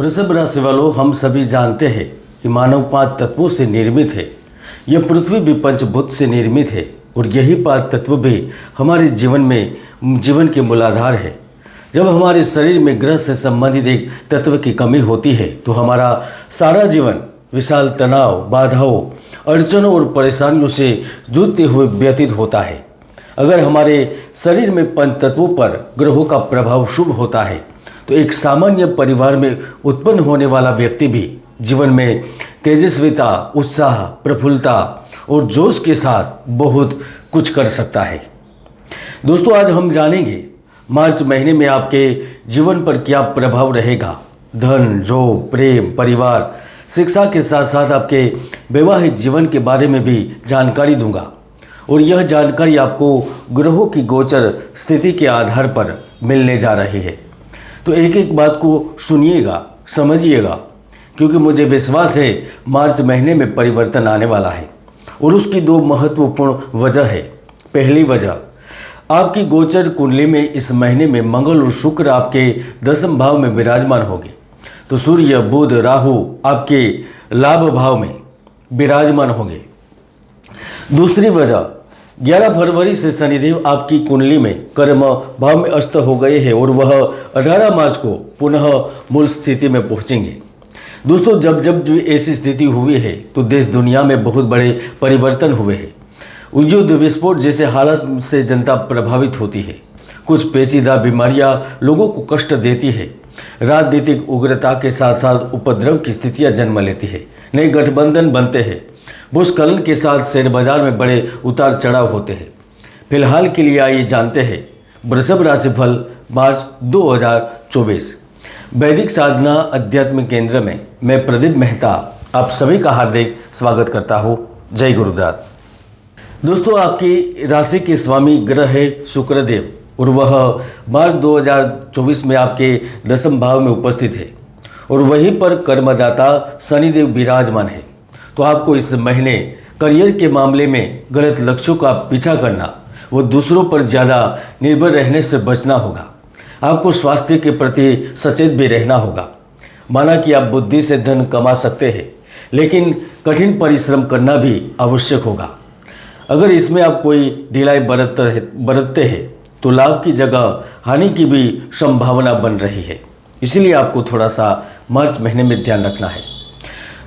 वृषभ राशि वालों, हम सभी जानते हैं कि मानव 5 तत्वों से निर्मित है। यह पृथ्वी भी पंचभूत से निर्मित है और यही 5 तत्व भी हमारे जीवन के मूलाधार है। जब हमारे शरीर में ग्रह से संबंधित एक तत्व की कमी होती है तो हमारा सारा जीवन विशाल तनाव, बाधाओं, अड़चनों और परेशानियों से जूझते हुए व्यतीत होता है। अगर हमारे शरीर में पंच तत्वों पर ग्रहों का प्रभाव शुभ होता है तो एक सामान्य परिवार में उत्पन्न होने वाला व्यक्ति भी जीवन में तेजस्विता, उत्साह, प्रफुल्लता और जोश के साथ बहुत कुछ कर सकता है। दोस्तों, आज हम जानेंगे मार्च महीने में आपके जीवन पर क्या प्रभाव रहेगा। धन, जॉब, प्रेम, परिवार, शिक्षा के साथ साथ आपके वैवाहिक जीवन के बारे में भी जानकारी दूंगा और यह जानकारी आपको ग्रहों की गोचर स्थिति के आधार पर मिलने जा रही है। तो एक एक बात को सुनिएगा, समझिएगा, क्योंकि मुझे विश्वास है मार्च महीने में परिवर्तन आने वाला है और उसकी 2 महत्वपूर्ण वजह है। पहली वजह, आपकी गोचर कुंडली में इस महीने में मंगल और शुक्र आपके 10वें भाव में विराजमान होंगे। तो सूर्य, बुध, राहु आपके लाभ भाव में विराजमान होंगे। दूसरी वजह, 11 फरवरी से शनिदेव आपकी कुंडली में कर्म भाव में अस्त हो गए हैं और वह 18 मार्च को पुनः मूल स्थिति में पहुंचेंगे। दोस्तों, जब भी ऐसी स्थिति हुई है तो देश दुनिया में बहुत बड़े परिवर्तन हुए हैं। युद्ध, विस्फोट जैसे हालात से जनता प्रभावित होती है। कुछ पेचीदा बीमारियां लोगों को कष्ट देती है। राजनीतिक उग्रता के साथ साथ उपद्रव की स्थितियां जन्म लेती है। नए गठबंधन बनते हैं। भूस्खलन के साथ शेयर बाजार में बड़े उतार चढ़ाव होते हैं। फिलहाल के लिए आइए जानते हैं वृषभ राशि फल मार्च 2024। वैदिक साधना अध्यात्म केंद्र में मैं प्रदीप मेहता आप सभी का हार्दिक स्वागत करता हूँ। जय गुरुदास। दोस्तों, आपकी राशि के स्वामी ग्रह है शुक्रदेव और वह मार्च 2024 में आपके 10वें भाव में उपस्थित है और वहीं पर कर्मदाता शनिदेव विराजमान है। तो आपको इस महीने करियर के मामले में गलत लक्ष्यों का पीछा करना व दूसरों पर ज़्यादा निर्भर रहने से बचना होगा। आपको स्वास्थ्य के प्रति सचेत भी रहना होगा। माना कि आप बुद्धि से धन कमा सकते हैं, लेकिन कठिन परिश्रम करना भी आवश्यक होगा। अगर इसमें आप कोई ढिलाई बरतते हैं तो लाभ की जगह हानि की भी संभावना बन रही है। इसलिए आपको थोड़ा सा मार्च महीने में ध्यान रखना है।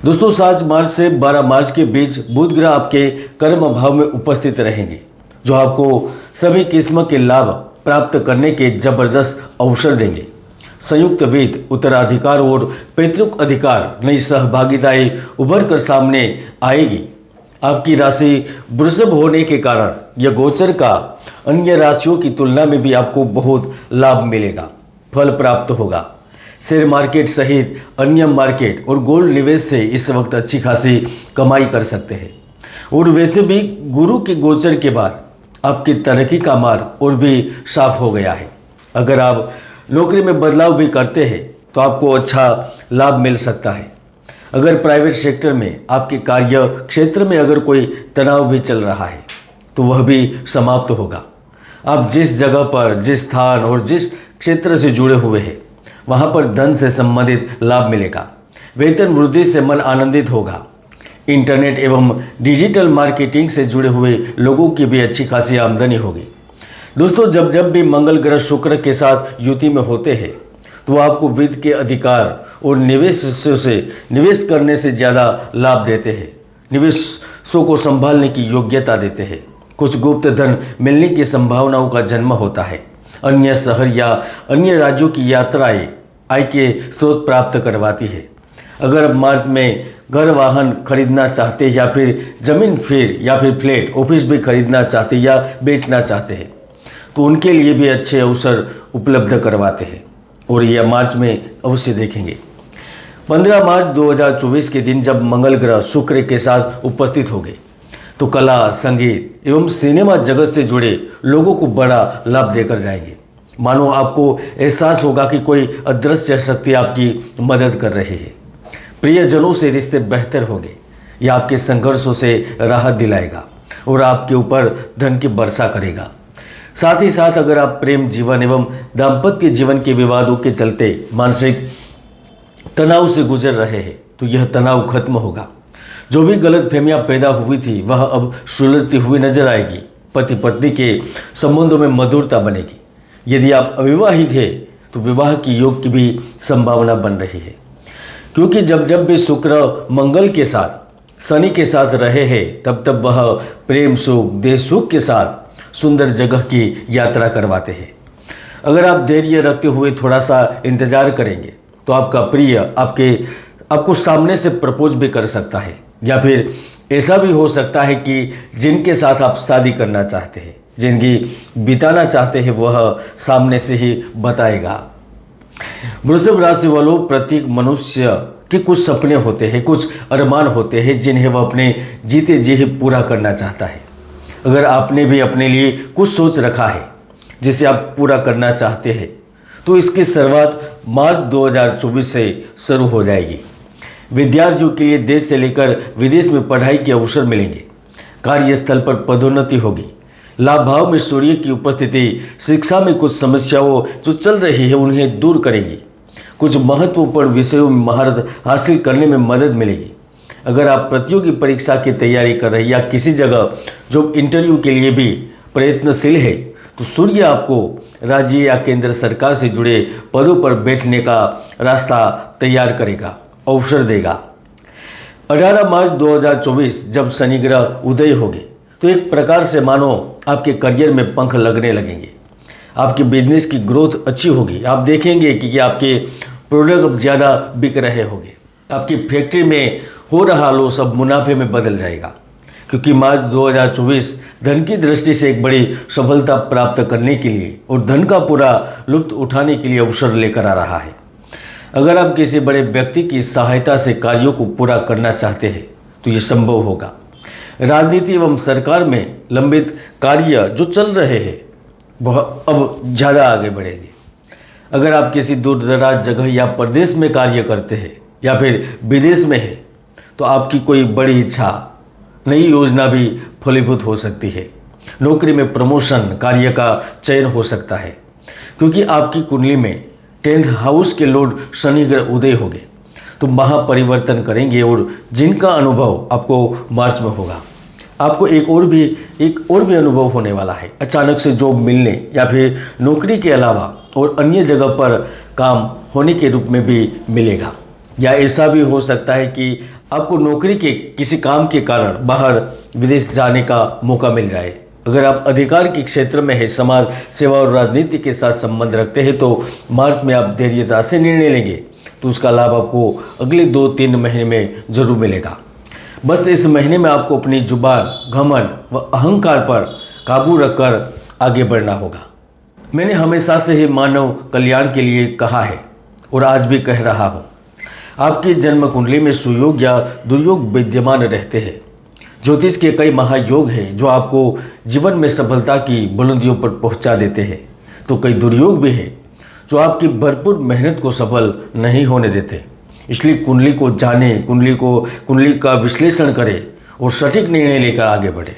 दोस्तों, 7 मार्च से 12 मार्च के बीच बुध ग्रह आपके कर्म भाव में उपस्थित रहेंगे, जो आपको सभी किस्म के लाभ प्राप्त करने के जबरदस्त अवसर देंगे। संयुक्त वित्त, उत्तराधिकार और पैतृक अधिकार, नई सहभागिताएं उभर कर सामने आएगी। आपकी राशि वृषभ होने के कारण यह गोचर का अन्य राशियों की तुलना में भी आपको बहुत लाभ मिलेगा, फल प्राप्त होगा। शेयर मार्केट सहित अन्य मार्केट और गोल्ड निवेश से इस वक्त अच्छी खासी कमाई कर सकते हैं। और वैसे भी गुरु के गोचर के बाद आपकी तरक्की का मार्ग और भी साफ हो गया है। अगर आप नौकरी में बदलाव भी करते हैं तो आपको अच्छा लाभ मिल सकता है। अगर प्राइवेट सेक्टर में आपके कार्य क्षेत्र में अगर कोई तनाव भी चल रहा है तो वह भी समाप्त होगा। आप जिस जगह पर, जिस स्थान और जिस क्षेत्र से जुड़े हुए हैं वहाँ पर धन से संबंधित लाभ मिलेगा। वेतन वृद्धि से मन आनंदित होगा। इंटरनेट एवं डिजिटल मार्केटिंग से जुड़े हुए लोगों की भी अच्छी खासी आमदनी होगी। दोस्तों, जब भी मंगल ग्रह शुक्र के साथ युति में होते हैं तो आपको वित्त के अधिकार और निवेश करने से ज़्यादा लाभ देते हैं। निवेशों को संभालने की योग्यता देते हैं। कुछ गुप्त धन मिलने की संभावनाओं का जन्म होता है। अन्य शहर या अन्य राज्यों की यात्राएं आय के स्रोत प्राप्त करवाती है। अगर आप मार्च में घर, वाहन खरीदना चाहते हैं या फिर जमीन या फिर फ्लैट, ऑफिस भी खरीदना चाहते हैं या बेचना चाहते हैं तो उनके लिए भी अच्छे अवसर उपलब्ध करवाते हैं और यह मार्च में अवश्य देखेंगे। 15 मार्च 2024 के दिन जब मंगल ग्रह शुक्र के साथ उपस्थित होंगे तो कला, संगीत एवं सिनेमा जगत से जुड़े लोगों को बड़ा लाभ देकर जाएंगे। मानो आपको एहसास होगा कि कोई अदृश्य शक्ति आपकी मदद कर रही है। प्रियजनों से रिश्ते बेहतर होंगे। यह आपके संघर्षों से राहत दिलाएगा और आपके ऊपर धन की वर्षा करेगा। साथ ही साथ अगर आप प्रेम जीवन एवं दाम्पत्य जीवन के विवादों के चलते मानसिक तनाव से गुजर रहे हैं तो यह तनाव खत्म होगा। जो भी गलतफहमियां पैदा हुई थी वह अब सुलझती हुई नजर आएगी। पति पत्नी के संबंधों में मधुरता बनेगी। यदि आप अविवाहित हैं तो विवाह की योग की भी संभावना बन रही है, क्योंकि जब जब भी शुक्र मंगल के साथ शनि के साथ रहे हैं तब तब वह प्रेम सुख देह सुख के साथ सुंदर जगह की यात्रा करवाते हैं। अगर आप धैर्य रखते हुए थोड़ा सा इंतजार करेंगे तो आपका प्रिय आपको सामने से प्रपोज भी कर सकता है, या फिर ऐसा भी हो सकता है कि जिनके साथ आप शादी करना चाहते हैं, जिंदगी बिताना चाहते हैं, वह सामने से ही बताएगा। वृषभ राशि वालों, प्रत्येक मनुष्य के कुछ सपने होते हैं, कुछ अरमान होते हैं जिन्हें वह अपने जीते जी ही पूरा करना चाहता है। अगर आपने भी अपने लिए कुछ सोच रखा है जिसे आप पूरा करना चाहते हैं तो इसकी शुरुआत मार्च 2024 से शुरू हो जाएगी। विद्यार्थियों के लिए देश से लेकर विदेश में पढ़ाई के अवसर मिलेंगे। कार्यस्थल पर पदोन्नति होगी। लाभ भाव में सूर्य की उपस्थिति शिक्षा में कुछ समस्याओं जो चल रही है उन्हें दूर करेगी। कुछ महत्वपूर्ण विषयों में महारत हासिल करने में मदद मिलेगी। अगर आप प्रतियोगी परीक्षा की तैयारी कर रहे हैं या किसी जगह जॉब इंटरव्यू के लिए भी प्रयत्नशील है तो सूर्य आपको राज्य या केंद्र सरकार से जुड़े पदों पर बैठने का रास्ता तैयार करेगा, अवसर देगा। 18 मार्च 2024 जब शनि ग्रह उदय होंगे तो एक प्रकार से मानो आपके करियर में पंख लगने लगेंगे। आपके बिजनेस की ग्रोथ अच्छी होगी। आप देखेंगे कि आपके प्रोडक्ट अब ज़्यादा बिक रहे होंगे। आपकी फैक्ट्री में हो रहा लॉस अब मुनाफे में बदल जाएगा, क्योंकि मार्च 2024 धन की दृष्टि से एक बड़ी सफलता प्राप्त करने के लिए और धन का पूरा लुत्फ उठाने के लिए अवसर लेकर आ रहा है। अगर आप किसी बड़े व्यक्ति की सहायता से कार्यों को पूरा करना चाहते हैं तो ये संभव होगा। राजनीति एवं सरकार में लंबित कार्य जो चल रहे हैं वह अब ज़्यादा आगे बढ़ेंगे। अगर आप किसी दूर दराज जगह या प्रदेश में कार्य करते हैं या फिर विदेश में है तो आपकी कोई बड़ी इच्छा, नई योजना भी फलीभूत हो सकती है। नौकरी में प्रमोशन, कार्य का चयन हो सकता है, क्योंकि आपकी कुंडली में 10th हाउस के लॉर्ड शनि ग्रह उदय होंगे तो महापरिवर्तन करेंगे और जिनका अनुभव आपको मार्च में होगा। आपको एक और भी अनुभव होने वाला है। अचानक से जॉब मिलने या फिर नौकरी के अलावा और अन्य जगह पर काम होने के रूप में भी मिलेगा, या ऐसा भी हो सकता है कि आपको नौकरी के किसी काम के कारण बाहर विदेश जाने का मौका मिल जाए। अगर आप अधिकार के क्षेत्र में है, समाज सेवा और राजनीति के साथ संबंध रखते हैं तो मार्च में आप धैर्यता से निर्णय लेंगे तो उसका लाभ आपको अगले 2-3 महीने में जरूर मिलेगा। बस इस महीने में आपको अपनी जुबान, घमंड व अहंकार पर काबू रखकर आगे बढ़ना होगा। मैंने हमेशा से ही मानव कल्याण के लिए कहा है और आज भी कह रहा हूँ। आपकी जन्म कुंडली में सुयोग या दुर्योग विद्यमान रहते हैं। ज्योतिष के कई महायोग हैं जो आपको जीवन में सफलता की बुलंदियों पर पहुंचा देते हैं, तो कई दुर्योग भी हैं जो आपकी भरपूर मेहनत को सफल नहीं होने देते। इसलिए कुंडली को जाने, कुंडली का विश्लेषण करें और सटीक निर्णय लेकर आगे बढ़े।